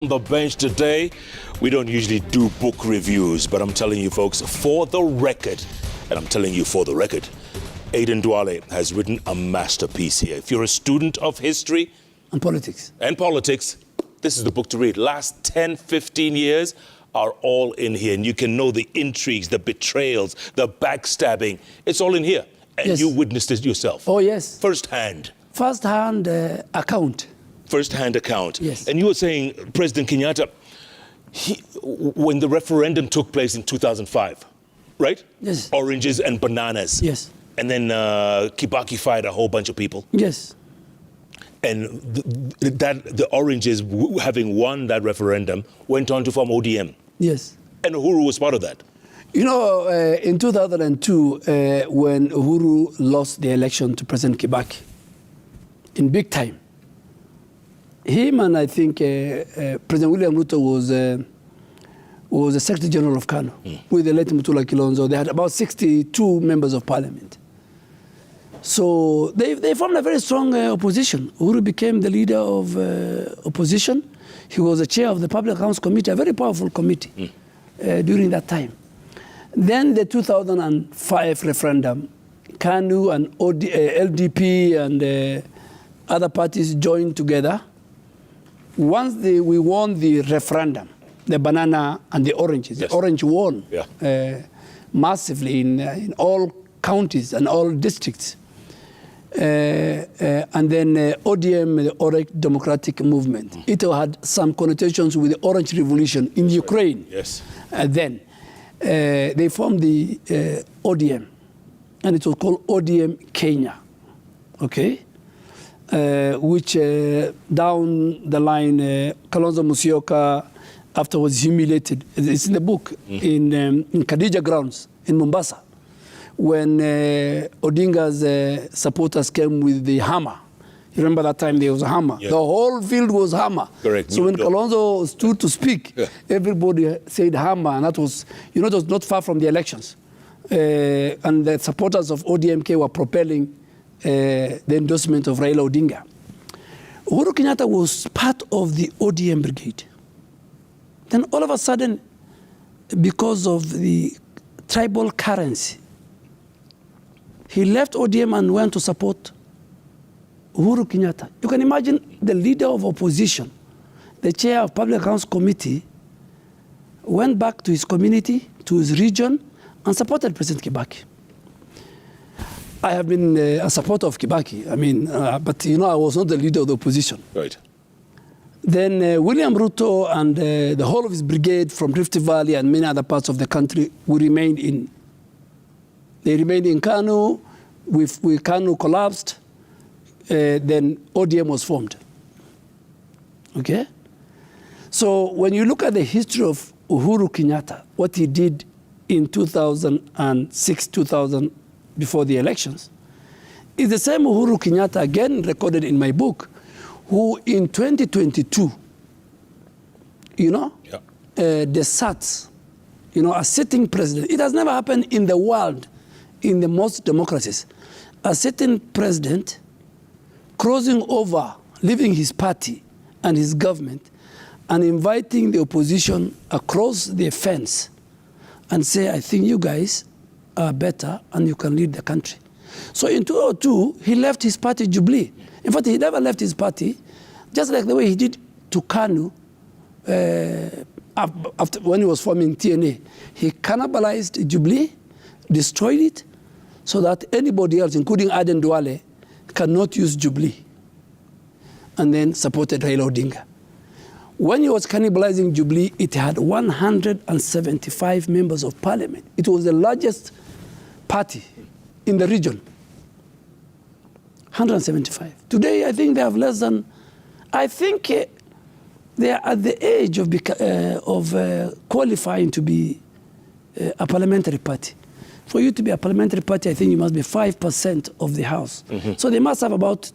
On the bench today, we don't usually do book reviews, but I'm telling you folks, for the record, and I'm telling you for the record, Aden Duale has written a masterpiece here. If you're a student of history and politics, this is the book to read. Last 10, 15 years are all in here, and you can know the intrigues, the betrayals, the backstabbing. It's all in here, and yes. You witnessed it yourself. Oh, yes. First-hand account. First-hand account. Yes. And you were saying President Kenyatta, when the referendum took place in 2005, right? Yes. Oranges and bananas. Yes. And then Kibaki fired a whole bunch of people. Yes. And the Oranges, having won that referendum, went on to form ODM. Yes. And Uhuru was part of that. You know, in 2002, when Uhuru lost the election to President Kibaki, in big time, him and I think President William Ruto was the Secretary General of KANU with the late Mutula Kilonzo. They had about 62 members of parliament. So they formed a very strong opposition. Uhuru became the leader of opposition. He was the chair of the Public Accounts Committee, a very powerful committee during that time. Then the 2005 referendum, KANU and LDP and other parties joined together. Once we won the referendum, the banana and the oranges, yes. The orange won massively in all counties and all districts. And then ODM, the Orange Democratic Movement, it had some connotations with the Orange Revolution in Ukraine. Yes. Then they formed the ODM, and it was called ODM Kenya, okay? Which down the line, Kalonzo Musyoka afterwards humiliated. It's in the book, in Khadija grounds in Mombasa, when Odinga's supporters came with the hammer. You remember that time there was a hammer? Yeah. The whole field was hammer. Correct. So when Kalonzo stood to speak, everybody said hammer, and that was, you know, it was not far from the elections. And the supporters of ODMK were propelling the endorsement of Raila Odinga. Uhuru Kenyatta was part of the ODM brigade. Then all of a sudden, because of the tribal currency, he left ODM and went to support Uhuru Kenyatta. You can imagine the leader of opposition, the chair of Public Accounts Committee, went back to his community, to his region, and supported President Kibaki. I have been a supporter of Kibaki, but you know, I was not the leader of the opposition. Right. Then William Ruto and the whole of his brigade from Rift Valley and many other parts of the country, they remained in KANU. KANU collapsed, then ODM was formed. Okay? So when you look at the history of Uhuru Kenyatta, what he did in 2006, 2000, before the elections, is the same Uhuru Kenyatta, again recorded in my book, who in 2022, you know, the SATs, you know, a sitting president. It has never happened in the world, in the most democracies. A sitting president crossing over, leaving his party and his government, and inviting the opposition across the fence and say, I think you guys are better and you can lead the country. So in 2002, he left his party, Jubilee. In fact, he never left his party, just like the way he did to KANU after, when he was forming TNA. He cannibalized Jubilee, destroyed it, so that anybody else, including Aden Duale, cannot use Jubilee, and then supported Raila Odinga. When he was cannibalizing Jubilee, it had 175 members of parliament. It was the largest party in the region. 175. Today, I think they have less than, I think they are at the age of qualifying to be a parliamentary party. For you to be a parliamentary party, I think you must be 5% of the House. So they must have about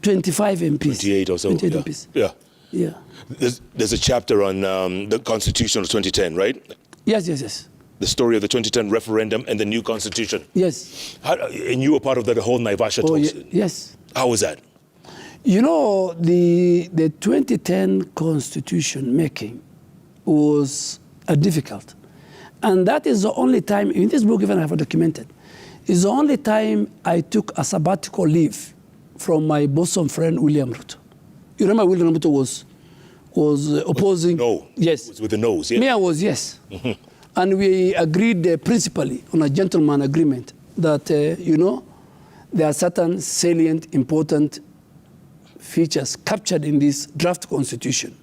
25 MPs. 28 or so. 28 MPs. Yeah. Yeah. There's a chapter on the Constitution of 2010, right? Yes, yes, yes. The story of the 2010 referendum and the new Constitution. Yes. And you were part of that whole Naivasha talks. Yes. How was that? You know, the 2010 constitution making was difficult. And that is the only time, in this book even I have documented, is the only time I took a sabbatical leave from my bosom friend William Ruto. You remember William Ruto was opposing? No. Yes. It was with the nose, yeah? Me, I was, yes. And we agreed principally on a gentleman agreement that, you know, there are certain salient, important features captured in this draft constitution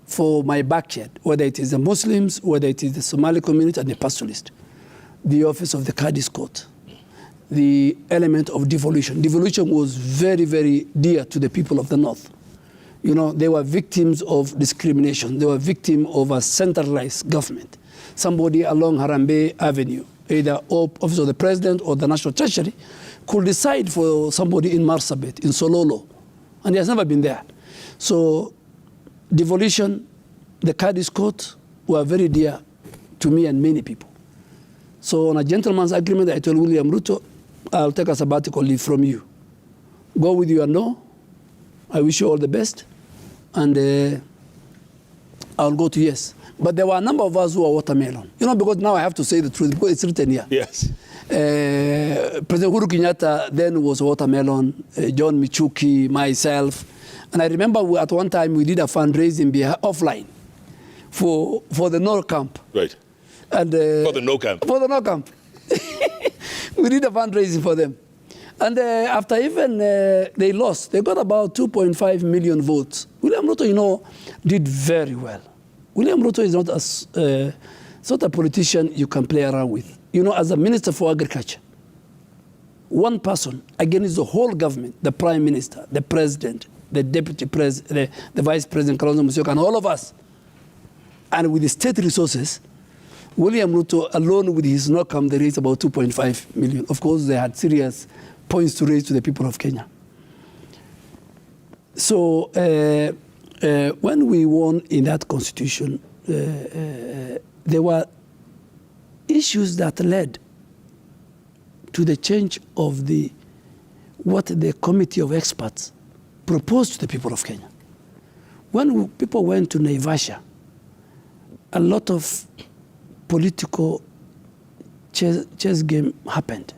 for my backyard, whether it is the Muslims, whether it is the Somali community and the pastoralist, the office of the Qadi's court, the element of devolution. Devolution was very, very dear to the people of the North. You know, they were victims of discrimination. They were victims of a centralized government. Somebody along Harambee Avenue, either office of the president or the national treasury, could decide for somebody in Marsabit, in Sololo, and he has never been there. So devolution, the Qadi's court were very dear to me and many people. So on a gentleman's agreement, I told William Ruto, I'll take a sabbatical leave from you. Go with your no. I wish you all the best. And I'll go to yes. But there were a number of us who were watermelon. You know, because now I have to say the truth, because it's written here. Yes. President Uhuru Kenyatta then was watermelon, John Michuki, myself. And I remember at one time we did a fundraising offline for the No Camp. Right. And, for the No Camp. For the No Camp. We did a fundraising for them. And after even they lost, they got about 2.5 million votes. William Ruto, you know, did very well. William Ruto is not a politician you can play around with. You know, as a Minister for Agriculture, one person against the whole government, the Prime Minister, the President, the Deputy President, the Vice President, Kalonzo Musyoka, and all of us, and with the state resources, William Ruto alone with his NOCAM, they raised about 2.5 million. Of course, they had serious points to raise to the people of Kenya. So when we won in that constitution, there were issues that led to the change of what the committee of experts proposed to the people of Kenya. When people went to Naivasha, a lot of political chess game happened.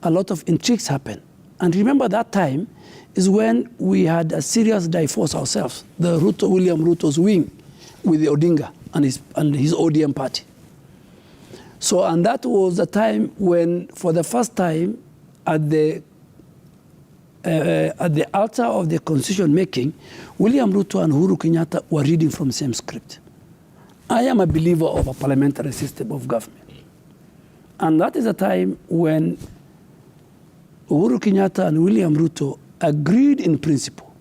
A lot of intrigues happened. And remember that time is when we had a serious divorce ourselves, the William Ruto's wing with the Odinga and his ODM party. So, and that was the time when, for the first time, at the altar of the constitution making, William Ruto and Uhuru Kenyatta were reading from the same script. I am a believer of a parliamentary system of government. And that is a time when Uhuru Kenyatta and William Ruto agreed in principle.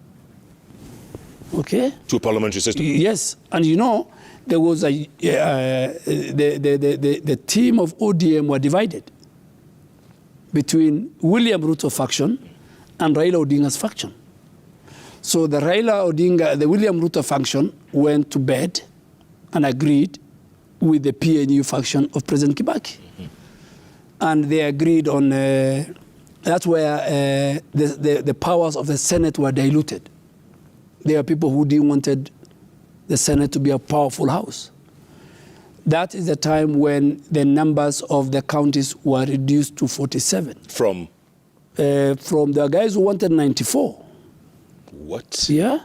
Okay? To a parliamentary system? Yes. And you know, there was the team of ODM were divided between William Ruto faction and Raila Odinga's faction. So the William Ruto faction went to bed and agreed with the PNU faction of President Kibaki. And they agreed on, that's where the powers of the Senate were diluted. There are people who didn't wanted the Senate to be a powerful house. That is the time when the numbers of the counties were reduced to 47. From the guys who wanted 94. What? Yeah.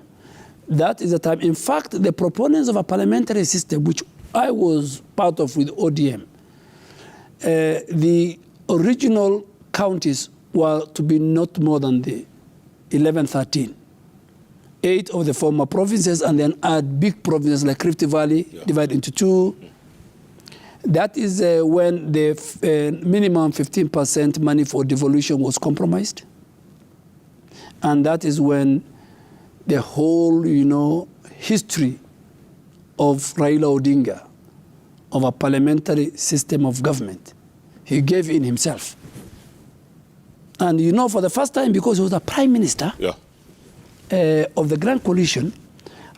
That is the time. In fact, the proponents of a parliamentary system, which I was part of with ODM, the original counties were to be not more than the 11, 13. 8 of the former provinces, and then add big provinces like Rift Valley, divided into 2. That is when the minimum 15% money for devolution was compromised. And that is when the whole, history of Raila Odinga, of a parliamentary system of government, he gave in himself. And for the first time, because he was the prime minister of the Grand Coalition,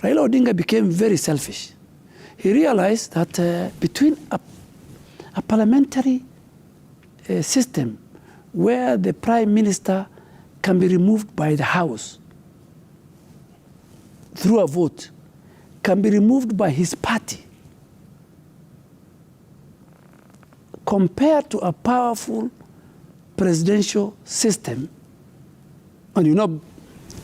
Raila Odinga became very selfish. He realized that between a parliamentary system where the prime minister can be removed by the House through a vote, can be removed by his party, compared to a powerful presidential system. And you know,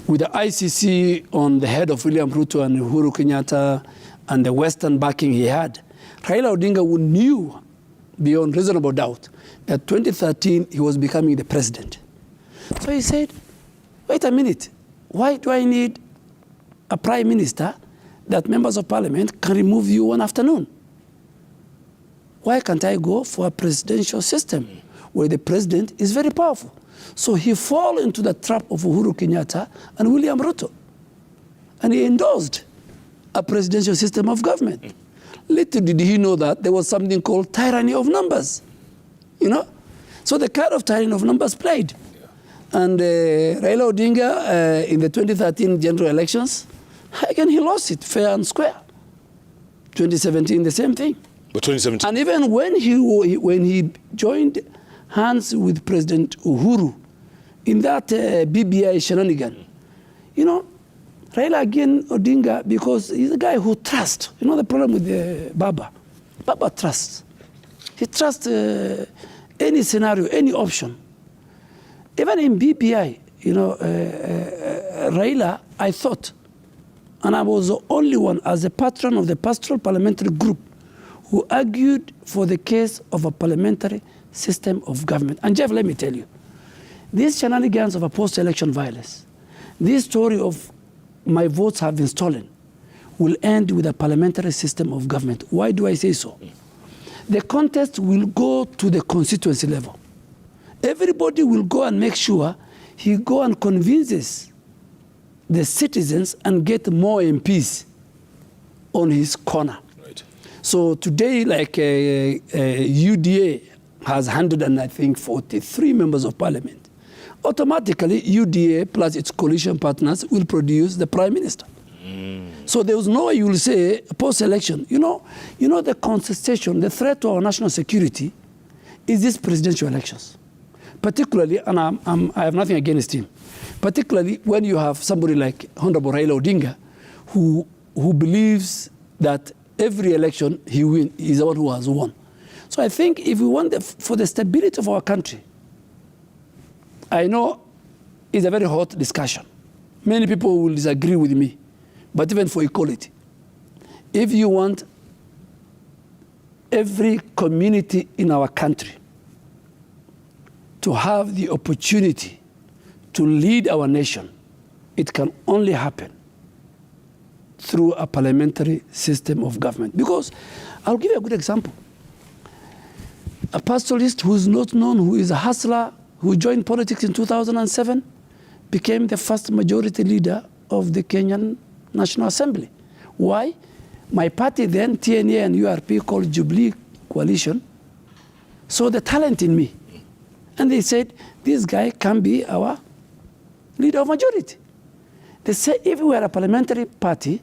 with the ICC on the head of William Ruto and Uhuru Kenyatta and the Western backing he had, Raila Odinga knew beyond reasonable doubt that 2013 he was becoming the president. So he said, wait a minute, why do I need a prime minister that members of parliament can remove you one afternoon? Why can't I go for a presidential system where the president is very powerful? So he fell into the trap of Uhuru Kenyatta and William Ruto. And he endorsed a presidential system of government. Little did he know that there was something called tyranny of numbers. You know? So the card of tyranny of numbers played. And Raila Odinga, in the 2013 general elections, again, he lost it fair and square. 2017, the same thing. But 2017. And even when he joined hands with President Uhuru in that BBI shenanigan, you know, Raila again Odinga, because he's a guy who trusts. You know the problem with Baba trusts. He trusts any scenario, any option. Even in BBI, you know, Raila, I thought, and I was the only one as a patron of the pastoral parliamentary group who argued for the case of a parliamentary system of government. And Jeff, let me tell you, these shenanigans of a post-election violence, this story of my votes have been stolen, will end with a parliamentary system of government. Why do I say so? The contest will go to the constituency level. Everybody will go and make sure he go and convinces the citizens and get more MPs on his corner. Right. So today, like UDA has 143 members of parliament. Automatically, UDA plus its coalition partners will produce the prime minister. So there was no way you will say post-election. You know the contestation, the threat to our national security is these presidential elections. Particularly, and I have nothing against him, particularly when you have somebody like Honorable Raila Odinga, who believes that every election he wins is the one who has won. So I think if we want for the stability of our country, I know it's a very hot discussion. Many people will disagree with me, but even for equality, if you want every community in our country to have the opportunity to lead our nation, it can only happen through a parliamentary system of government. Because I'll give you a good example. A pastoralist who is not known, who is a hustler, who joined politics in 2007, became the first majority leader of the Kenyan National Assembly. Why? My party then, TNA and URP, called Jubilee Coalition, saw the talent in me. And they said, this guy can be our leader of majority. They say if we are a parliamentary party,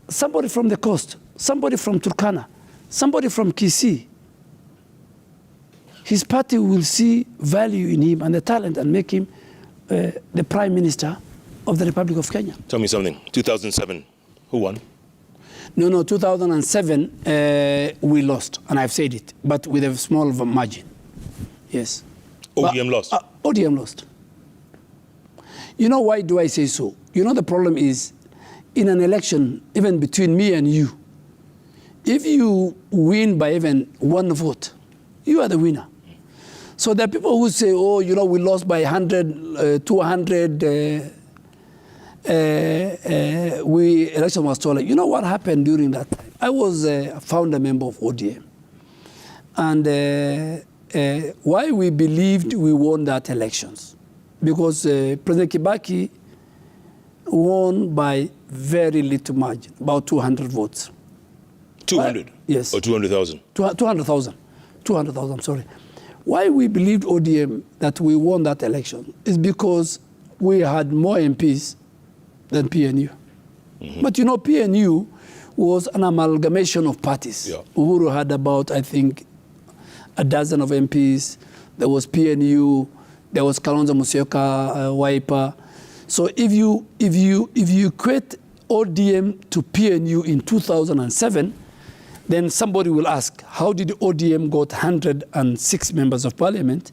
somebody from the coast, somebody from Turkana, somebody from Kisii, his party will see value in him and the talent and make him the Prime Minister of the Republic of Kenya. Tell me something. 2007, who won? No, 2007, we lost, and I've said it, but with a small margin. Yes. ODM lost? ODM lost. You know why do I say so? You know the problem is, in an election, even between me and you, if you win by even one vote, you are the winner. So there are people who say, oh, you know, we lost by 100, 200, election was stolen. You know what happened during that time? I was a founder member of ODM. And why we believed we won that elections? Because President Kibaki won by very little margin, about 200 votes. 200? Yes. Or 200,000? 200,000. 200,000, sorry. Why we believed ODM that we won that election is because we had more MPs than PNU. Mm-hmm. But you know, PNU was an amalgamation of parties. Yeah. Uhuru had about, I think, a dozen of MPs. There was PNU, There was Kalonzo Musyoka, Wiper. So if you equate ODM to PNU in 2007, then somebody will ask, how did ODM got 106 members of parliament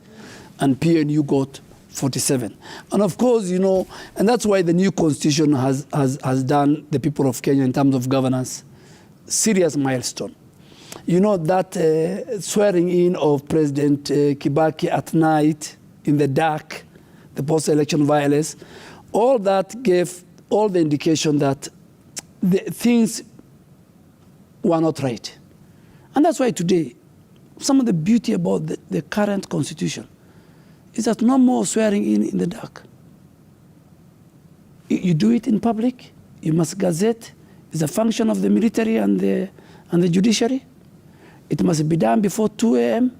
and PNU got 47? And of course, you know, and that's why the new constitution has done the people of Kenya in terms of governance serious milestone. You know, that swearing in of President Kibaki at night in the dark, the post-election violence, all that gave all the indication that things were not right. And that's why today, some of the beauty about the current constitution is that no more swearing in the dark. You do it in public, you must gazette. It's a function of the military and the judiciary. It must be done before 2 a.m.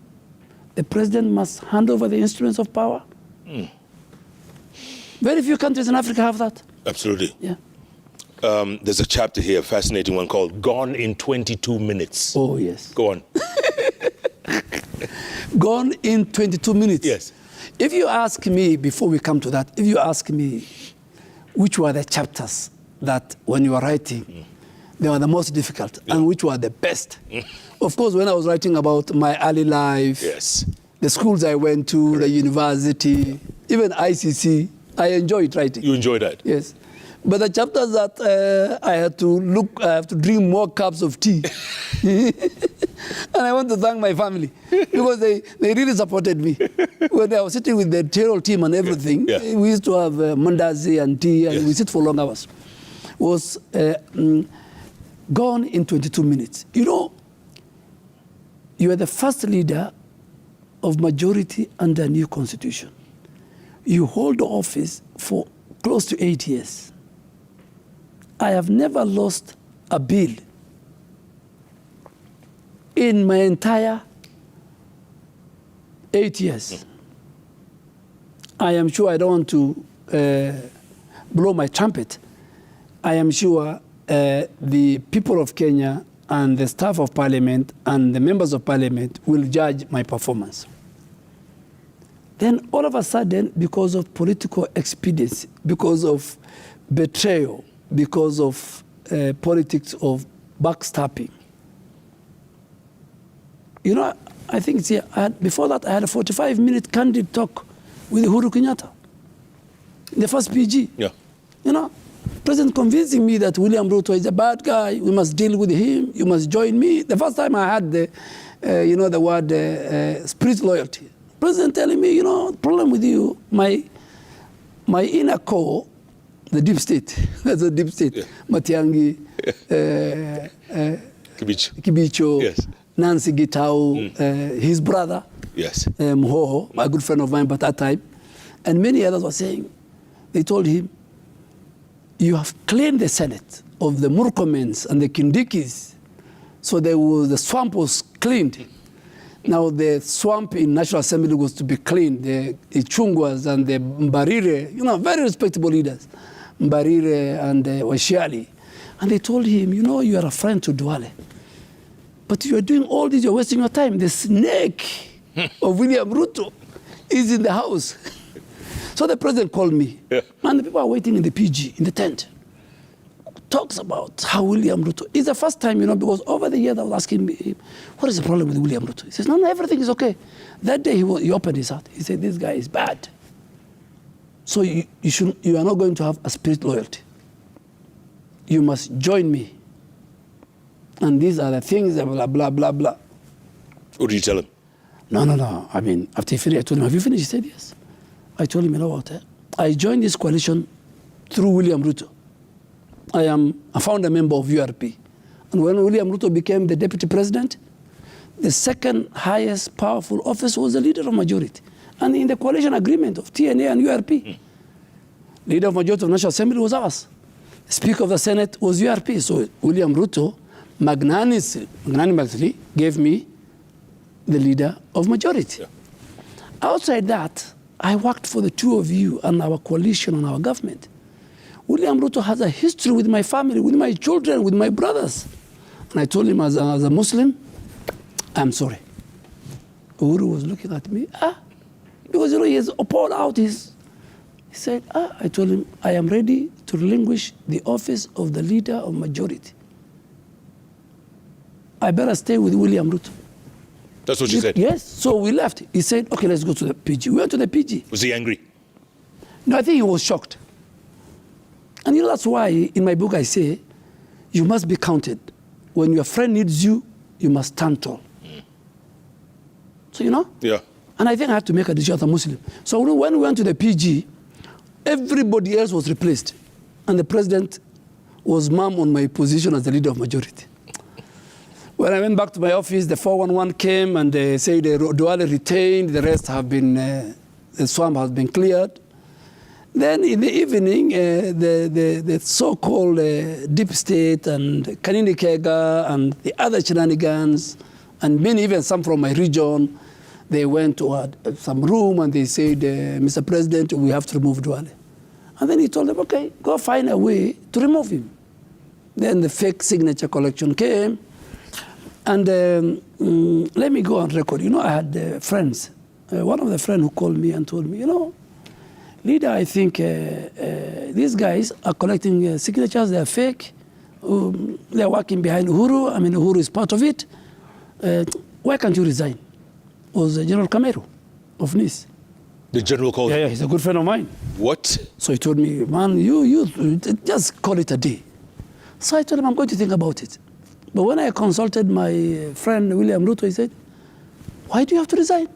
The president must hand over the instruments of power. Very few countries in Africa have that. Absolutely. Yeah. There's a chapter here, a fascinating one, called Gone in 22 Minutes. Oh, yes. Go on. Gone in 22 minutes. Yes. If you ask me, before we come to that, if you ask me which were the chapters that when you were writing, they were the most difficult, and which were the best. Of course, when I was writing about my early life, Yes. the schools I went to, the university, even ICC, I enjoyed writing. You enjoyed that? Yes. But the chapters that I have to drink more cups of tea. And I want to thank my family because they really supported me. When I was sitting with the payroll team and everything, we used to have mandazi and tea, and we sit for long hours. Was gone in 22 minutes. You know, you are the first leader of majority under a new constitution. You hold office for close to 8 years. I have never lost a bill in my entire 8 years. I am sure, I don't want to blow my trumpet. I am sure the people of Kenya and the staff of parliament and the members of parliament will judge my performance. Then all of a sudden, because of political expediency, because of betrayal, because of politics of backstabbing. You know, I think it's here. Before that, I had a 45-minute candid talk with Uhuru Kenyatta, the first PG. Yeah. You know, President convincing me that William Ruto is a bad guy. We must deal with him. You must join me. The first time I had the word spirit loyalty. President telling me, you know, the problem with you, my inner core, the deep state, that's a deep state. Yeah. Matiang'i, Kibicho, yes. Nancy Gitau, his brother, yes. Mhoho, a good friend of mine by that time, and many others were saying, they told him, you have cleaned the Senate of the Murkomens and the Kindikis, so the swamp was cleaned. Now the swamp in National Assembly was to be cleaned. The Chungwas and the Mbarire, you know, very respectable leaders, Mbarire and Washiali. And they told him, you know, you are a friend to Duale, but you are doing all this, you're wasting your time. The snake of William Ruto is in the house. So the president called me, and the people are waiting in the PG, in the tent. Talks about how William Ruto, it's the first time, you know, because over the years I was asking me, what is the problem with William Ruto? He says, no, everything is okay. That day he opened his heart. He said, this guy is bad. So you are not going to have a spirit loyalty. You must join me. And these are the things, blah, blah, blah, blah. What did you tell him? No. I mean, after he finished, I told him, have you finished? He said, yes. I told him, you know what, I joined this coalition through William Ruto. I am a founder member of URP. And when William Ruto became the deputy president, the second highest powerful office was the leader of majority. And in the coalition agreement of TNA and URP, leader of majority of National Assembly was ours. The Speaker of the Senate was URP. So William Ruto magnanimously gave me the leader of majority. Yeah. Outside that, I worked for the two of you and our coalition and our government. William Ruto has a history with my family, with my children, with my brothers. And I told him as a Muslim, I'm sorry. Uhuru was looking at me, Because, he has poured out his... He said, I told him, I am ready to relinquish the office of the leader of majority. I better stay with William Ruto. That's what you said? Yes. So we left. He said, okay, let's go to the PG. We went to the PG. Was he angry? No, I think he was shocked. And that's why in my book I say, you must be counted. When your friend needs you, you must stand tall. So, Yeah. And I think I had to make a decision as a Muslim. So when we went to the PG, everybody else was replaced. And the president was mum on my position as the leader of majority. When I went back to my office, the 411 came and they said Duale retained, the rest have been, the swamp has been cleared. Then in the evening, the so-called deep state and Kanini Kega and the other shenanigans, and many, even some from my region, they went to some room and they said, Mr. President, we have to remove Duale. And then he told them, okay, go find a way to remove him. Then the fake signature collection came. And let me go on record. I had friends. One of the friends who called me and told me, leader, I think these guys are collecting signatures. They are fake. They are working behind Uhuru. I mean, Uhuru is part of it. Why can't you resign? It was General Kameru of Nice. The general called? Yeah, he's a good friend of mine. What? So he told me, man, you just call it a day. So I told him, I'm going to think about it. But when I consulted my friend William Ruto, he said, why do you have to resign?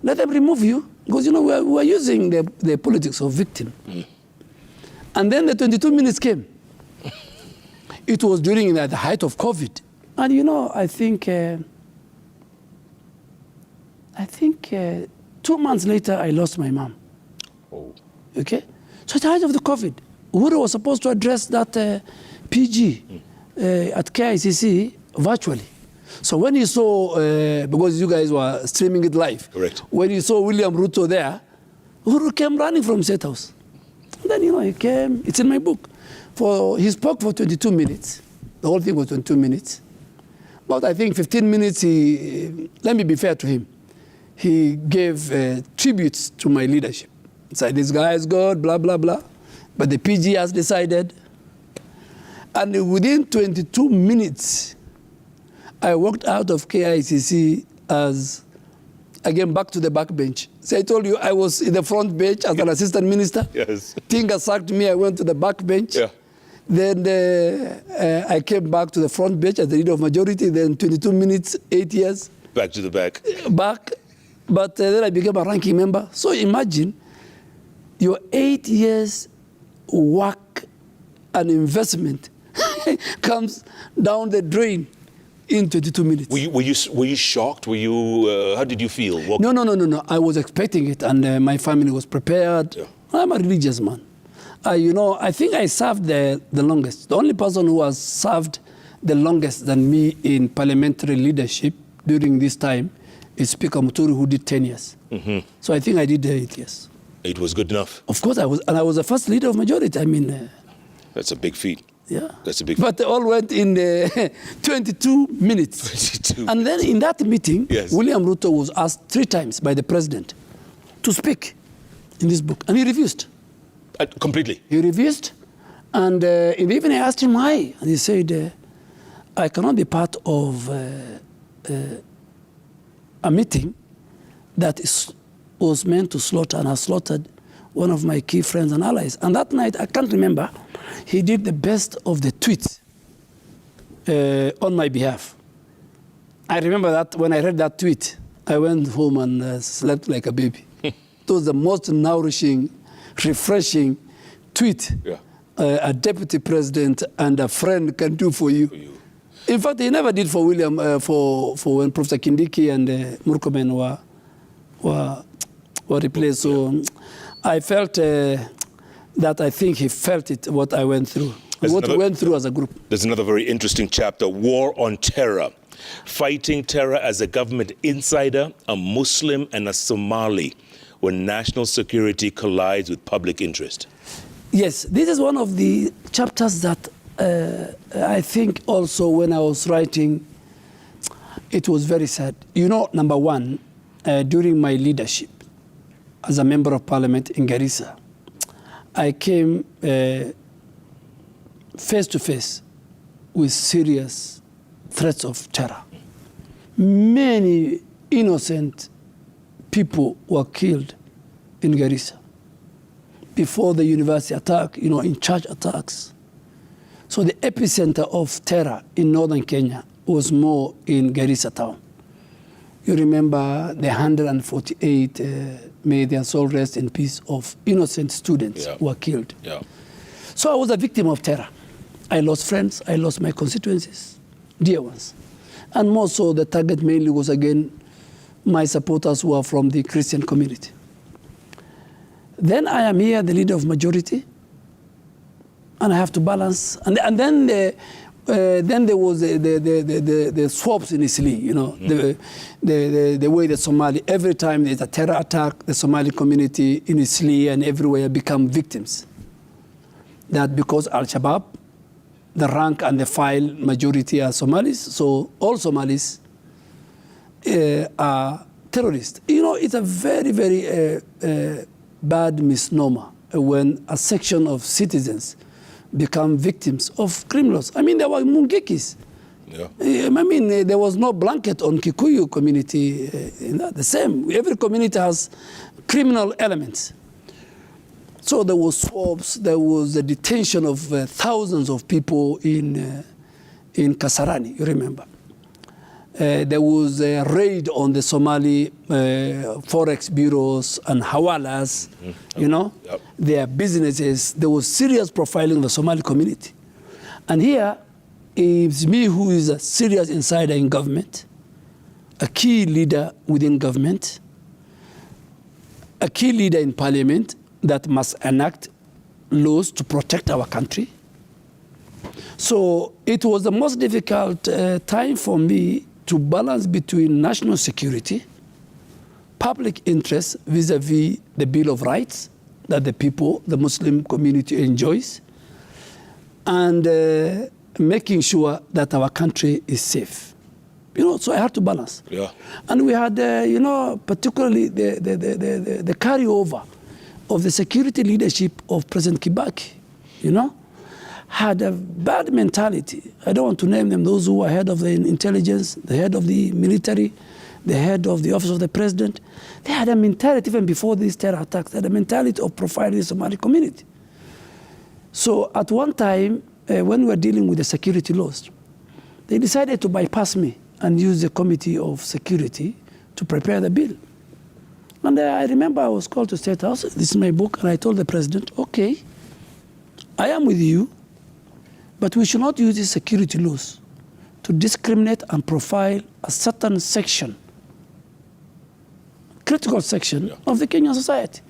Let them remove you. Because, we're using the politics of victim. And then the 22 minutes came. It was during the height of COVID. And, I think 2 months later, I lost my mom. Oh. Okay? So at the height of the COVID, Uhuru was supposed to address that PG at KICC virtually. So when he saw, because you guys were streaming it live, correct. When he saw William Ruto there, Uhuru came running from State House. And then, he came, it's in my book. He spoke for 22 minutes. The whole thing was 22 minutes. But I think 15 minutes, let me be fair to him, he gave tributes to my leadership. He said, this guy is good, blah, blah, blah. But the PG has decided. And within 22 minutes, I walked out of KICC as, again, back to the back bench. So I told you I was in the front bench as an assistant minister. Yes. Tinga sacked me, I went to the back bench. Yeah. Then I came back to the front bench as the leader of majority. Then 22 minutes, 8 years. Back to the back. Back. But then I became a ranking member. So imagine your 8 years work and investment comes down the drain in 22 minutes. Were you shocked? Were you? How did you feel? No. I was expecting it, and my family was prepared. Yeah. I'm a religious man. I think I served the longest. The only person who has served the longest than me in parliamentary leadership during this time is Speaker Muturi, who did 10 years. Mm-hmm. So I think I did 8 years. It was good enough. Of course I was, and I was the first leader of majority. I mean, that's a big feat. Yeah, that's a big. But they all went in 22 minutes. 22. And then in that meeting, yes. William Ruto was asked 3 times by the president to speak in this book, and he refused. Completely. He refused, and in the evening I asked him why, and he said, "I cannot be part of a meeting that was meant to slaughter and has slaughtered one of my key friends and allies." And that night, I can't remember, he did the best of the tweets on my behalf. I remember that when I read that tweet, I went home and slept like a baby. It was the most nourishing, refreshing tweet a deputy president and a friend can do for you. In fact, he never did for William, for when Professor Kindiki and Murkomen were replaced. So I felt that I think he felt it, what I went through, we went through as a group. There's another very interesting chapter, War on Terror. Fighting terror as a government insider, a Muslim and a Somali, when national security collides with public interest. Yes, this is one of the chapters that I think also when I was writing, it was very sad. Number one, during my leadership, as a member of parliament in Garissa, I came face to face with serious threats of terror. Many innocent people were killed in Garissa before the university attack, in church attacks. So the epicenter of terror in northern Kenya was more in Garissa town. You remember the 148, may their soul rest in peace, of innocent students who were killed. Yeah. So I was a victim of terror. I lost friends, I lost my constituencies, dear ones. And more so, the target mainly was, again, my supporters who are from the Christian community. Then I am here, the leader of majority, and I have to balance. And then there was the swaps in Isli, the way that Somali, every time there's a terror attack, the Somali community in Isli and everywhere become victims. That because Al-Shabaab, the rank and the file majority are Somalis, so all Somalis are terrorists. It's a very, very bad misnomer when a section of citizens become victims of criminals. I mean, there were Mungikis. Yeah. I mean, there was no blanket on Kikuyu community. The same. Every community has criminal elements. So there was swaps, there was the detention of thousands of people in Kasarani, you remember. There was a raid on the Somali forex bureaus and hawalas, their businesses. There was serious profiling of the Somali community. And here, it's me who is a serious insider in government, a key leader within government, a key leader in parliament that must enact laws to protect our country. So it was the most difficult time for me to balance between national security, public interest vis-a-vis the Bill of Rights that the people, the Muslim community enjoys, and making sure that our country is safe. So I had to balance. Yeah. And we had, particularly the carryover of the security leadership of President Kibaki, had a bad mentality. I don't want to name them, those who were head of the intelligence, the head of the military, the head of the office of the president. They had a mentality, even before these terror attacks, they had a mentality of profiling the Somali community. So at one time, when we were dealing with the security laws, they decided to bypass me and use the Committee of Security to prepare the bill. And I remember I was called to State House. This is my book, and I told the president, okay, I am with you, but we should not use these security laws to discriminate and profile a certain section, critical section of the Kenyan society.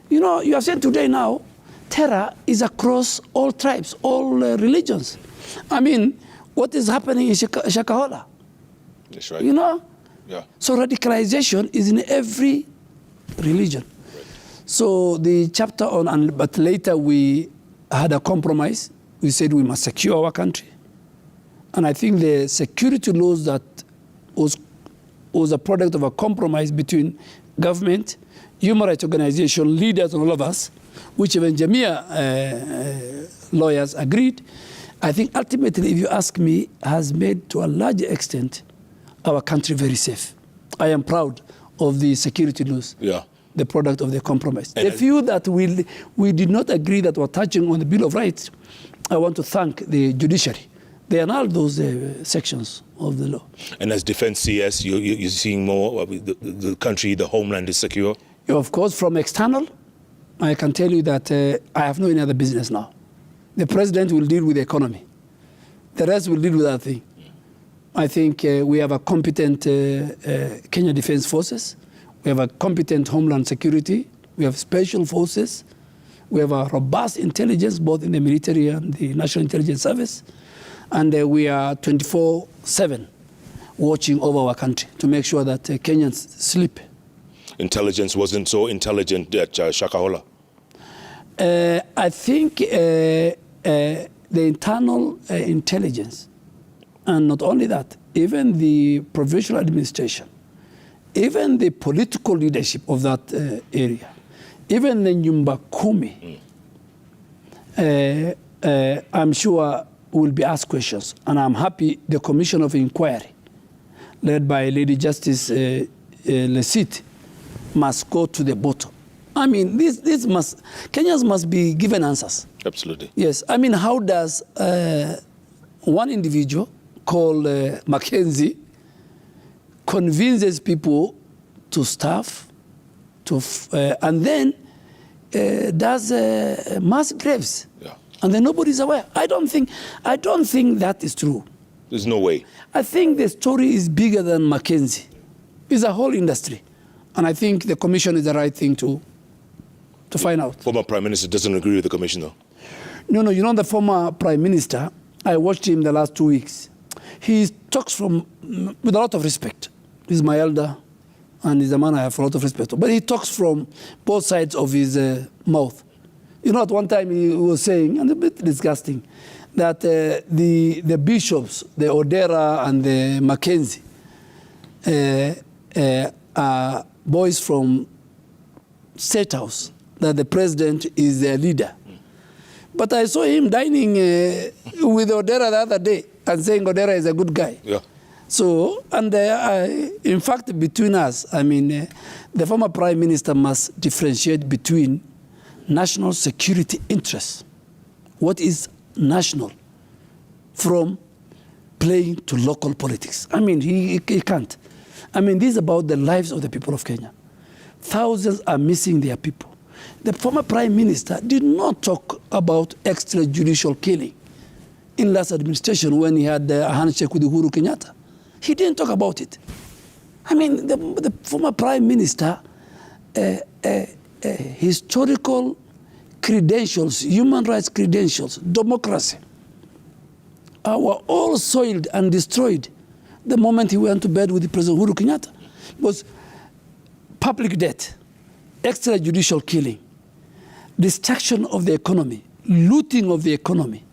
You have said today now, terror is across all tribes, all religions. I mean, what is happening in Shakahola? That's right. Yeah. So radicalization is in every religion. Right. So the chapter but later we had a compromise. We said we must secure our country. And I think the security laws that was a product of a compromise between government, human rights organization, leaders, and all of us, which even Jamia lawyers agreed. I think ultimately, if you ask me, has made to a large extent our country very safe. I am proud of the security laws, the product of the compromise. And the few that we did not agree that were touching on the Bill of Rights, I want to thank the judiciary. They annulled those sections of the law. And as Defence CS, you're seeing more the country, the homeland is secure? Of course, from external, I can tell you that I have no any other business now. The president will deal with the economy. The rest will deal with other things. I think we have a competent Kenya Defence Forces. We have a competent Homeland Security. We have special forces. We have a robust intelligence, both in the military and the National Intelligence Service. And we are 24/7 watching over our country to make sure that Kenyans sleep. Intelligence wasn't so intelligent at Shakahola? I think the internal intelligence, and not only that, even the provincial administration, even the political leadership of that area, even the Nyumba Kumi, I'm sure will be asked questions. And I'm happy the Commission of Inquiry, led by Lady Justice Lesit, must go to the bottom. I mean, Kenyans must be given answers. Absolutely. Yes. I mean, how does one individual called Mackenzie convinces people to starve, and then does mass graves, and then nobody's aware? I don't think that is true. There's no way. I think the story is bigger than Mackenzie. It's a whole industry, and I think the commission is the right thing to find out. Former Prime Minister doesn't agree with the commission, though. No, you know the former Prime Minister. I watched him the last 2 weeks. He talks with a lot of respect. He's my elder, and he's a man I have a lot of respect for. But he talks from both sides of his mouth. You know, at one time he was saying, and a bit disgusting, that the bishops, the Odera and the Mackenzie, are boys from State House, that the president is their leader. But I saw him dining with Odera the other day and saying Odera is a good guy. Yeah. So, and in fact, between us, I mean, the former Prime Minister must differentiate between national security interests, what is national, from playing to local politics. I mean, he can't. I mean, this is about the lives of the people of Kenya. Thousands are missing their people. The former Prime Minister did not talk about extrajudicial killing in last administration when he had a handshake with Uhuru Kenyatta. He didn't talk about it. I mean, the former Prime Minister, historical credentials, human rights credentials, democracy, were all soiled and destroyed the moment he went to bed with the President Uhuru Kenyatta. It was public debt, extrajudicial killing, destruction of the economy, looting of the economy,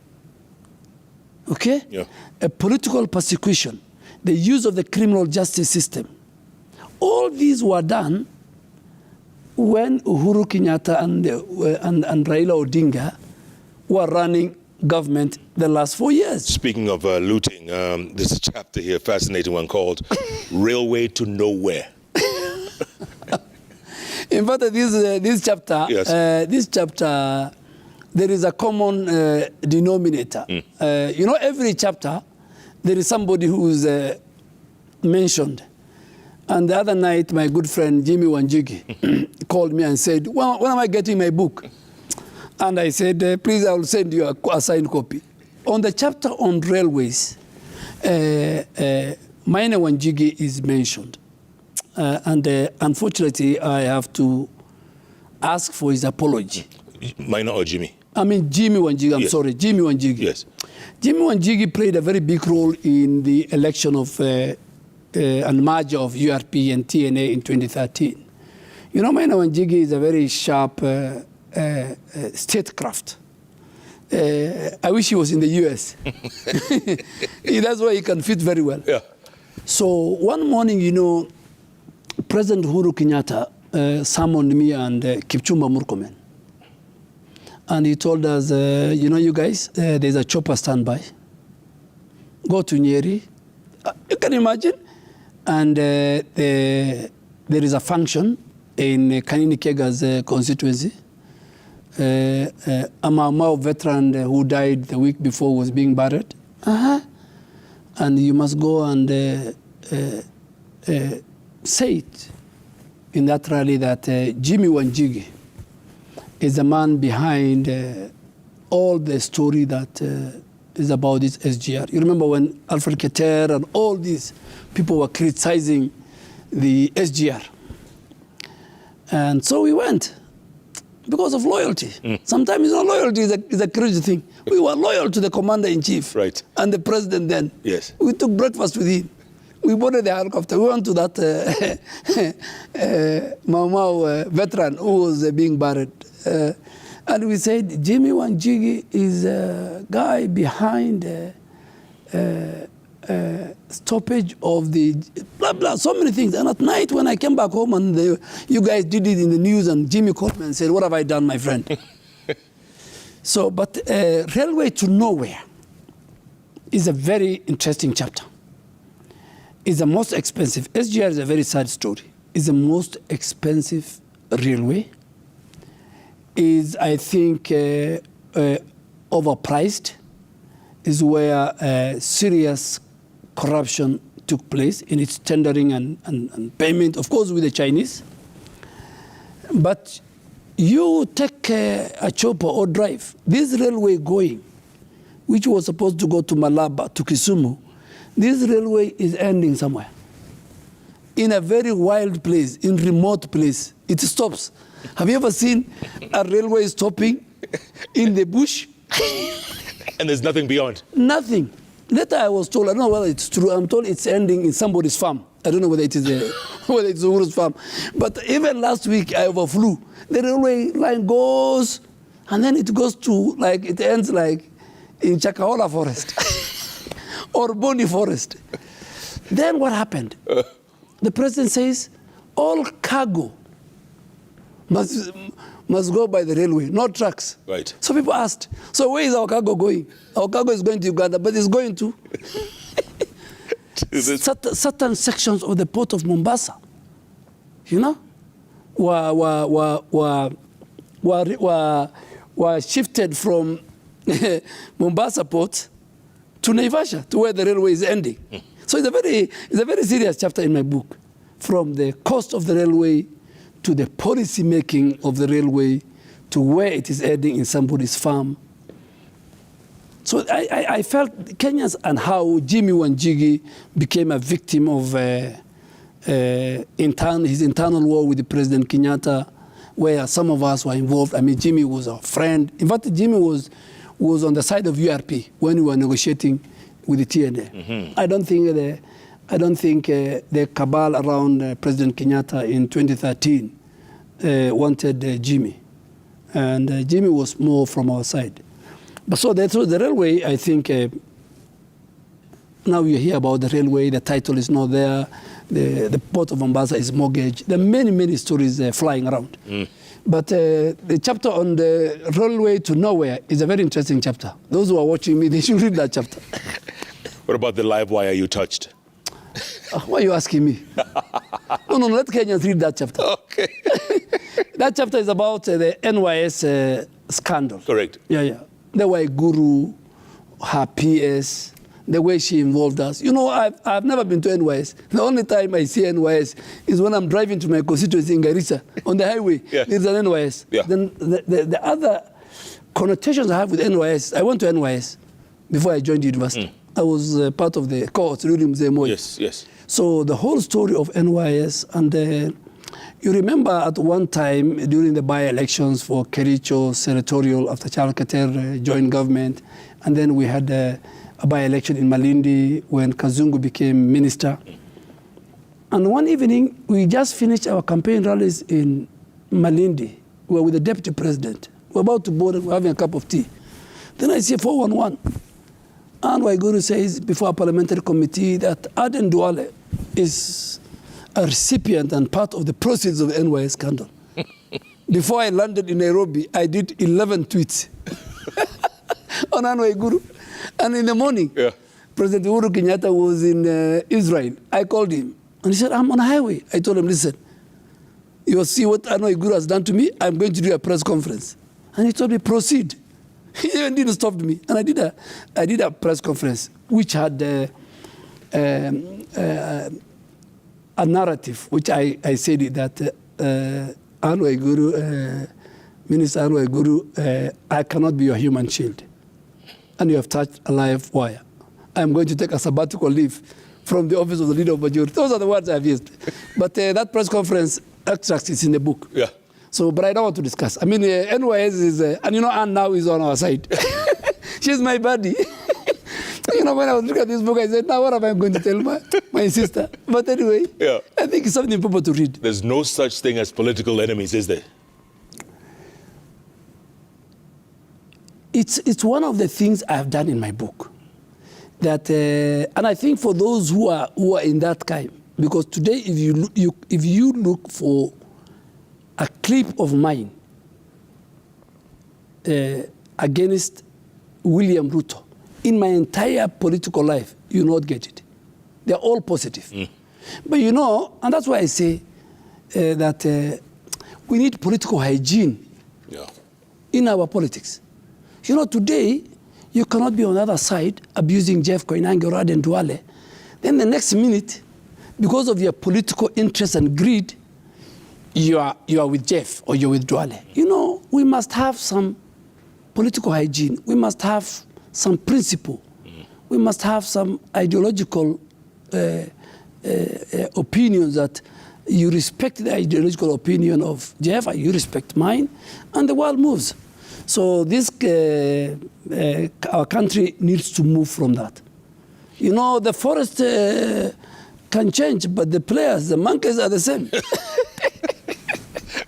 okay? Yeah. A political persecution, the use of the criminal justice system. All these were done when Uhuru Kenyatta and Raila Odinga were running government the last 4 years. Speaking of looting, there's a chapter here, fascinating one, called Railway to Nowhere. In fact, this chapter, there is a common denominator. You know, every chapter, there is somebody who is mentioned. And the other night, my good friend Jimmy Wanjigi called me and said, when am I getting my book? And I said, please, I will send you a signed copy. On the chapter on railways, Maina Wanjigi is mentioned. And unfortunately, I have to ask for his apology. Maina or Jimmy? I mean, Jimmy Wanjigi, I'm sorry, Jimmy Wanjigi. Yes. Jimmy Wanjigi played a very big role in the election of and merger of URP and TNA in 2013. You know, Maina Wanjigi is a very sharp statecraft. I wish he was in the US. That's why he can fit very well. Yeah. So one morning, you know, President Uhuru Kenyatta summoned me and Kipchumba Murkomen. And he told us, you know, you guys, there's a chopper standby. Go to Nyeri. You can imagine. And there is a function in Kanini Kega's constituency. A Mau veteran who died the week before was being buried. And you must go and say it in that rally that Jimmy Wanjigi is the man behind all the story that is about this SGR. You remember when Alfred Keter and all these people were criticizing the SGR. And so we went because of loyalty. Sometimes loyalty is a crazy thing. We were loyal to the commander-in-chief and the president then. Yes. We took breakfast with him. We boarded the helicopter. We went to that Mau veteran who was being buried. And we said, Jimmy Wanjigi is a guy behind stoppage of the blah, blah, so many things. And at night when I came back home and you guys did it in the news and Jimmy called me and said, what have I done, my friend? So, but Railway to Nowhere is a very interesting chapter. It's the most expensive. SGR is a very sad story. It's the most expensive railway. Is, I think, overpriced. Is where serious corruption took place in its tendering and payment, of course, with the Chinese. But you take a chopper or drive, this railway going, which was supposed to go to Malaba, to Kisumu, this railway is ending somewhere. In a very wild place, in remote place, it stops. Have you ever seen a railway stopping in the bush? And there's nothing beyond? Nothing. Later I was told, I don't know whether it's true, I'm told it's ending in somebody's farm. I don't know whether it is whether it's Uhuru's farm. But even last week I overflew. The railway line goes, and then it goes to, like, it ends like in Chakahola Forest or Boni Forest. Then what happened? The president says, all cargo must go by the railway, not trucks. Right. So people asked, so where is our cargo going? Our cargo is going to Uganda, but it's going to certain sections of the port of Mombasa, you know, were shifted from Mombasa port to Naivasha, to where the railway is ending. So it's a very serious chapter in my book, from the cost of the railway to the policy making of the railway to where it is ending in somebody's farm. So I felt Kenyans, and how Jimmy Wanjigi became a victim of his internal war with the President Kenyatta, where some of us were involved. I mean, Jimmy was a friend. In fact, Jimmy was on the side of URP when we were negotiating with the TNA. Mm-hmm. I don't think the cabal around President Kenyatta in 2013 wanted Jimmy. And Jimmy was more from our side. But so the railway, I think, now you hear about the railway, the title is not there, the port of Mombasa is mortgaged. There are many, many stories flying around. Mm. But the chapter on the railway to nowhere is a very interesting chapter. Those who are watching me, they should read that chapter. What about the live wire you touched? Why are you asking me? No, let Kenyans read that chapter. Okay. That chapter is about the NYS scandal. Correct. Yeah. The way Guru, her PS, the way she involved us. You know, I've never been to NYS. The only time I see NYS is when I'm driving to my constituency in Garissa on the highway. Yeah. There's an NYS. Yeah. Then the other connotations I have with NYS, I went to NYS before I joined the university. Mm. I was part of the cohort, Ruto Mzee Moi. Yes. So the whole story of NYS, and you remember at one time during the by-elections for Kericho senatorial after Charles Keter joined government, and then we had a by-election in Malindi when Kazungu became minister. And one evening, we just finished our campaign rallies in Malindi. We were with the deputy president. We were about to board and we were having a cup of tea. Then I see 411. And Waiguru says before a parliamentary committee that Aden Duale is a recipient and part of the proceeds of the NYS scandal. Before I landed in Nairobi, I did 11 tweets on Waiguru. And in the morning, President Uhuru Kenyatta was in Israel. I called him. And he said, I'm on a highway. I told him, listen, you'll see what Waiguru has done to me. I'm going to do a press conference. And he told me, proceed. He even didn't stop me. And I did a press conference, which had a narrative, which I said that Minister Waiguru, I cannot be your human shield. And you have touched a live wire. I'm going to take a sabbatical leave from the office of the leader of majority. Those are the words I've used. But that press conference extract is in the book. Yeah. So, but I don't want to discuss. I mean, NYS is, and you know, Anne now is on our side. She's my buddy. You know, when I was looking at this book, I said, now what am I going to tell my sister? But anyway, I think it's something people to read. There's no such thing as political enemies, is there? It's one of the things I've done in my book. that, and I think for those who are in that camp, because today if you look for a clip of mine against William Ruto in my entire political life, you not get it. They're all positive. But you know, and that's why I say that we need political hygiene in our politics. You know, today, you cannot be on the other side abusing Jeff Koinange or Aden Duale. Then the next minute, because of your political interest and greed, you are with Jeff or you're with Duale. You know, we must have some political hygiene. We must have some principle. We must have some ideological opinions that you respect the ideological opinion of Jeff, you respect mine, and the world moves. So this, our country needs to move from that. You know, the forest can change, but the players, the monkeys are the same.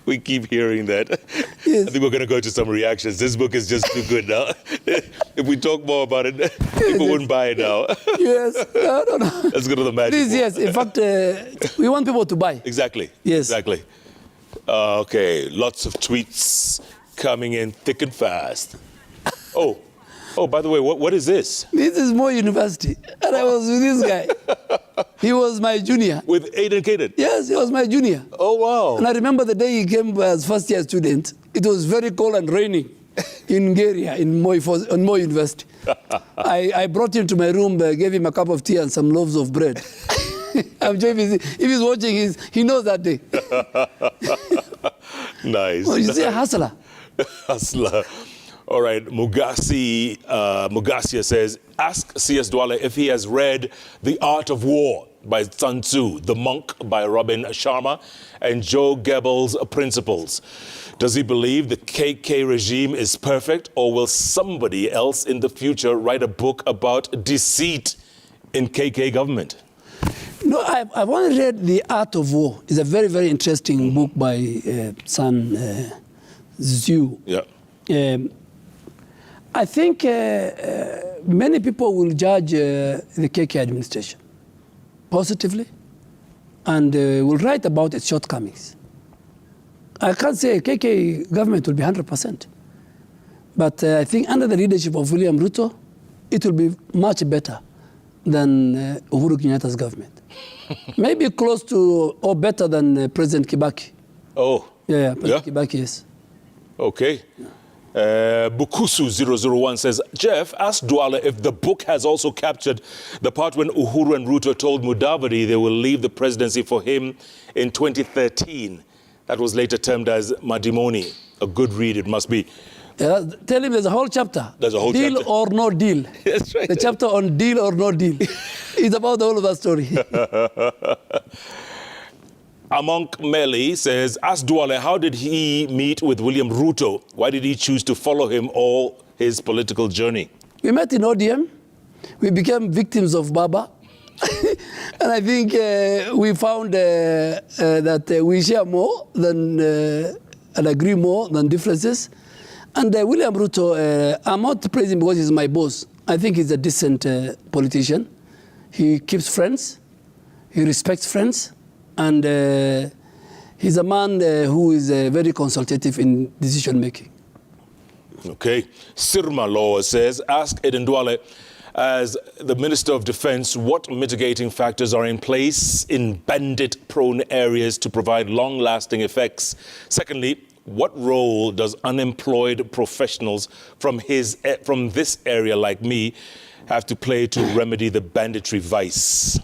We keep hearing that. Yes. I think we're going to go to some reactions. This book is just too good now. If we talk more about it, people wouldn't buy it now. Yes, no. Let's go to the magic. Please, yes. In fact, we want people to buy. Exactly. Yes. Exactly. Okay, lots of tweets coming in thick and fast. Oh, by the way, what is this? This is Moi University, and I was with this guy. He was my junior. With Aden Duale? Yes, he was my junior. Oh, wow. And I remember the day he came as first-year student. It was very cold and raining in Nyeri, on Moi University. I brought him to my room, gave him a cup of tea and some loaves of bread. I'm sure if he's watching, he knows that day. Nice. Well, you say a hustler. Hustler. All right, Mugasia says, ask CS Duale if he has read The Art of War by Sun Tzu, The Monk by Robin Sharma, and Joe Goebbels' Principles. Does he believe the KK regime is perfect, or will somebody else in the future write a book about deceit in KK government? No, I've only read The Art of War. It's a very, very interesting book by Sun Tzu. Yeah. I think many people will judge the KK administration positively and will write about its shortcomings. I can't say KK government will be 100%, but I think under the leadership of William Ruto, it will be much better than Uhuru Kenyatta's government. Maybe close to or better than President Kibaki. Oh. Yeah, President Kibaki, yes. Okay. Yeah. Bukusu001 says, Jeff, ask Duale if the book has also captured the part when Uhuru and Ruto told Mudavadi they will leave the presidency for him in 2013. That was later termed as Madimoni. A good read it must be. Tell him there's a whole chapter. There's a whole deal chapter. Or no deal. That's right. The chapter on deal or no deal. It's about the whole of that story. Amonk Meli says, ask Duale, how did he meet with William Ruto? Why did he choose to follow him all his political journey? We met in ODM. We became victims of Baba. And I think we found that we share more than and agree more than differences. And William Ruto, I'm not praising him because he's my boss. I think he's a decent politician. He keeps friends. He respects friends. And he's a man who is very consultative in decision-making. Okay. Sirma Law says, ask Aden Duale, as the Minister of Defence, what mitigating factors are in place in bandit-prone areas to provide long-lasting effects? Secondly, what role does unemployed professionals from this area like me have to play to remedy the banditry vice?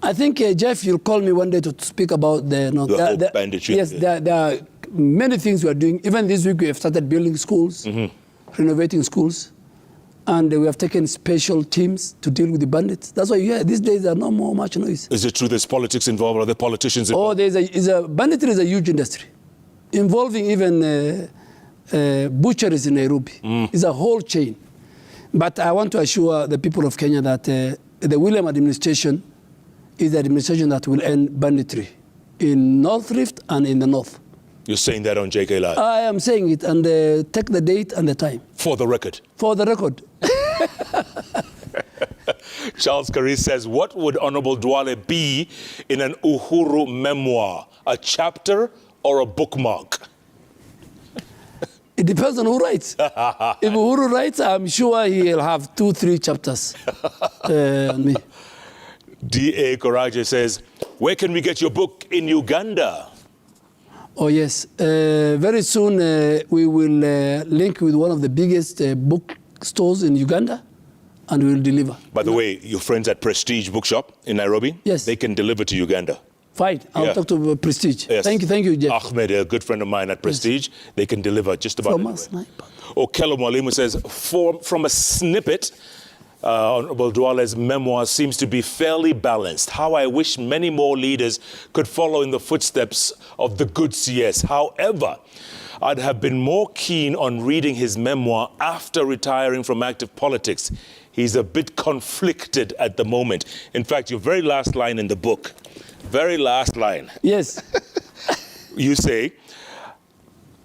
I think, Jeff, you'll call me one day to speak about the banditry. Yes, there are many things we are doing. Even this week we have started building schools, renovating schools, and we have taken special teams to deal with the bandits. That's why these days there are no more much noise. Is it true there's politics involved? Are there politicians involved? Oh, banditry is a huge industry, involving even butcheries in Nairobi. It's a whole chain. But I want to assure the people of Kenya that the William administration is the administration that will end banditry in North Rift and in the North. You're saying that on JKLive? I am saying it, and take the date and the time. For the record? For the record. Charles Caris says, what would Honorable Duale be in an Uhuru memoir? A chapter or a bookmark? It depends on who writes. If Uhuru writes, I'm sure he'll have 2-3 chapters on me. D.A. Koraje says, where can we get your book in Uganda? Oh, yes. Very soon we will link with one of the biggest bookstores in Uganda, and we will deliver. By the way, your friends at Prestige Bookshop in Nairobi, yes, they can deliver to Uganda. Fine. I'll talk to Prestige. Yes. Thank you, Jeff. Ahmed, a good friend of mine at Prestige, they can deliver just about from anywhere. us. Okello Mwalimu says, from a snippet, Honorable Duale's memoir seems to be fairly balanced. How I wish many more leaders could follow in the footsteps of the good CS. However, I'd have been more keen on reading his memoir after retiring from active politics. He's a bit conflicted at the moment. In fact, your very last line in the book, very last line. Yes. You say,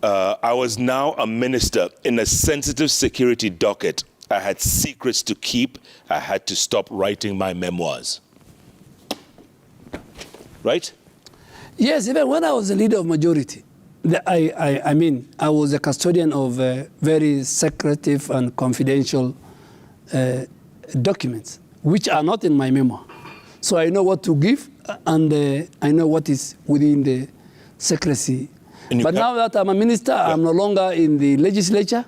I was now a minister in a sensitive security docket. I had secrets to keep. I had to stop writing my memoirs. Right? Yes, even when I was the leader of majority, I mean, I was a custodian of very secretive and confidential documents, which are not in my memoir. So I know what to give, and I know what is within the secrecy. But now that I'm a minister, I'm no longer in the legislature.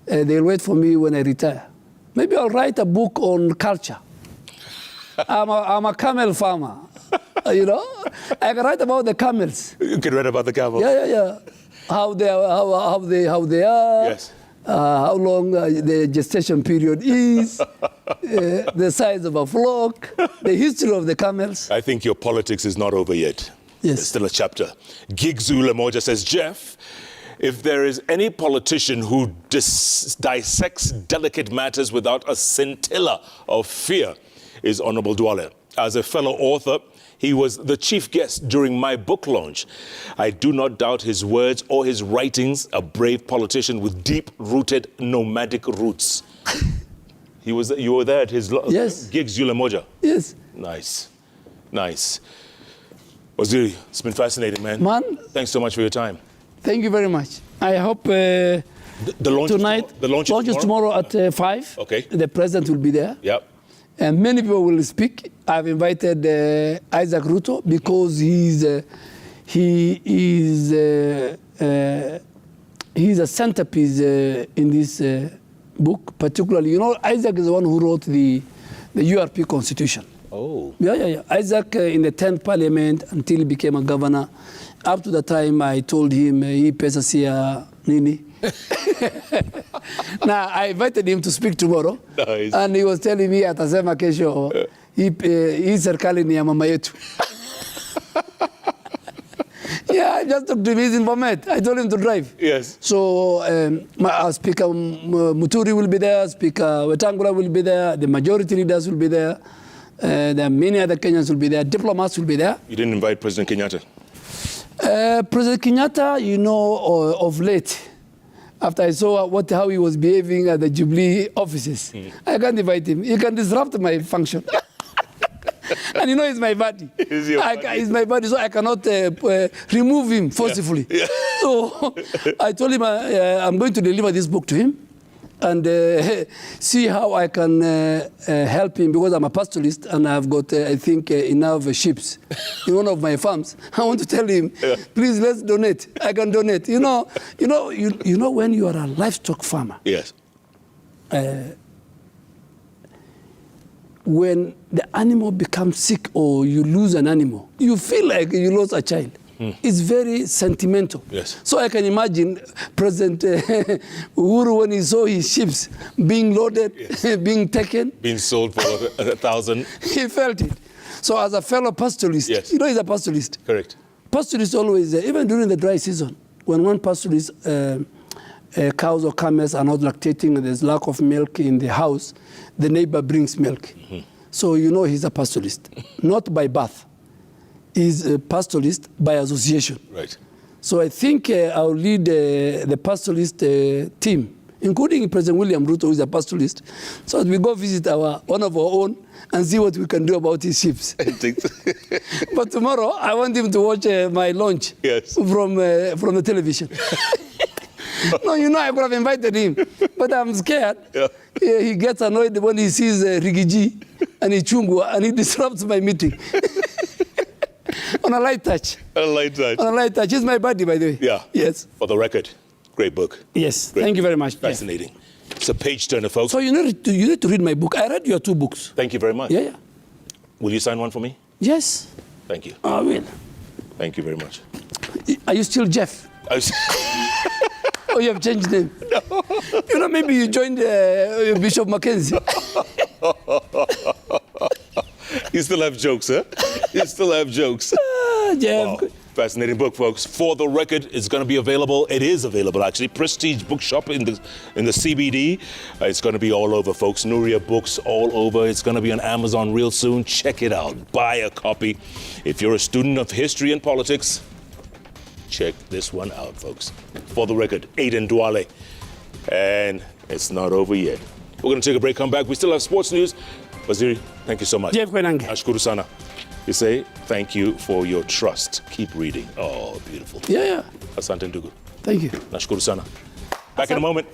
They'll wait for me when I retire. Maybe I'll write a book on culture. I'm a camel farmer. You know, I can write about the camels. You can write about the camels. Yeah. How they are. Yes. How long the gestation period is. The size of a flock. The history of the camels. I think your politics is not over yet. Yes. There's still a chapter. Gigzula Moja says, Jeff, if there is any politician who dissects delicate matters without a scintilla of fear, is Honorable Duale. As a fellow author, he was the chief guest during my book launch. I do not doubt his words or his writings, a brave politician with deep-rooted nomadic roots. You were there at his yes. Gigzula Moja? Yes. Nice. Waziri, it's been fascinating, man. Thanks so much for your time. Thank you very much. I hope the launch tonight, the launch is tomorrow at 5. Okay. The president will be there. Yep. And many people will speak. I've invited Isaac Ruto because he's a centerpiece in this book, particularly. You know, Isaac is the one who wrote the URP constitution. Oh. Yeah. Isaac in the 10th parliament until he became a governor. Up to the time I told him, he pesa siya nini. Now, I invited him to speak tomorrow. Nice. And he was telling me, atasema kesho, hii serikali ni ya mama yetu. Yeah, I just talked to him, he's in Bomet. I told him to drive. Yes. So our Speaker Muturi will be there, Speaker Wetangula will be there, the majority leaders will be there, there are many other Kenyans will be there, diplomats will be there. You didn't invite President Kenyatta? President Kenyatta, you know, of late, after I saw how he was behaving at the Jubilee offices, I can't invite him. He can disrupt my function. And you know, he's my buddy. He's my buddy, so I cannot remove him forcibly. Yeah. So I told him I'm going to deliver this book to him and see how I can help him, because I'm a pastoralist and I've got, I think, enough sheep in one of my farms. I want to tell him, please, let's donate. I can donate. You know, when you are a livestock farmer. Yes. When the animal becomes sick or you lose an animal, you feel like you lost a child. It's very sentimental. Yes. So I can imagine President Uhuru, when he saw his ships being loaded, being taken. Being sold for 1,000. He felt it. So as a fellow pastoralist, yes. You know he's a pastoralist. Correct. Pastoralists always, even during the dry season, when one pastoralist, cows or camels are not lactating, there's lack of milk in the house, the neighbor brings milk. So you know he's a pastoralist, not by birth. He's a pastoralist by association. Right. So I think I'll lead the pastoralist team including President William Ruto, who is a pastoralist, so that we go visit one of our own and see what we can do about his ships. But tomorrow, I want him to watch my launch from the television. No, you know, I could have invited him, but I'm scared. He gets annoyed when he sees Rigiji and Ichungwa, and he disrupts my meeting. On a light touch. On a light touch. On a light touch. He's my buddy, by the way. Yeah. Yes. For the record, great book. Yes. Great. Thank you very much. Fascinating. Yeah. It's a page turner, folks. So you need to read my book. I read your 2 books. Thank you very much. Yeah. Will you sign one for me? Yes. Thank you. I will. Thank you very much. Are you still Jeff? Oh, you have changed name? No. You know, maybe you joined Bishop Mackenzie. You still have jokes, huh? You still have jokes. Jeff. Wow. Fascinating book, folks. For the record, it's going to be available. It is available, actually. Prestige Bookshop in the CBD. It's going to be all over, folks. Nuria Books all over. It's going to be on Amazon real soon. Check it out. Buy a copy. If you're a student of history and politics, check this one out, folks. For the record, Aden Duale. And it's not over yet. We're going to take a break, come back. We still have sports news. Waziri, thank you so much. Jeff Koinange. Ashkuru sana. You say, thank you for your trust. Keep reading. Oh, beautiful. Yeah. Asante ndugu. Thank you. Nashkuru sana. Back in a moment.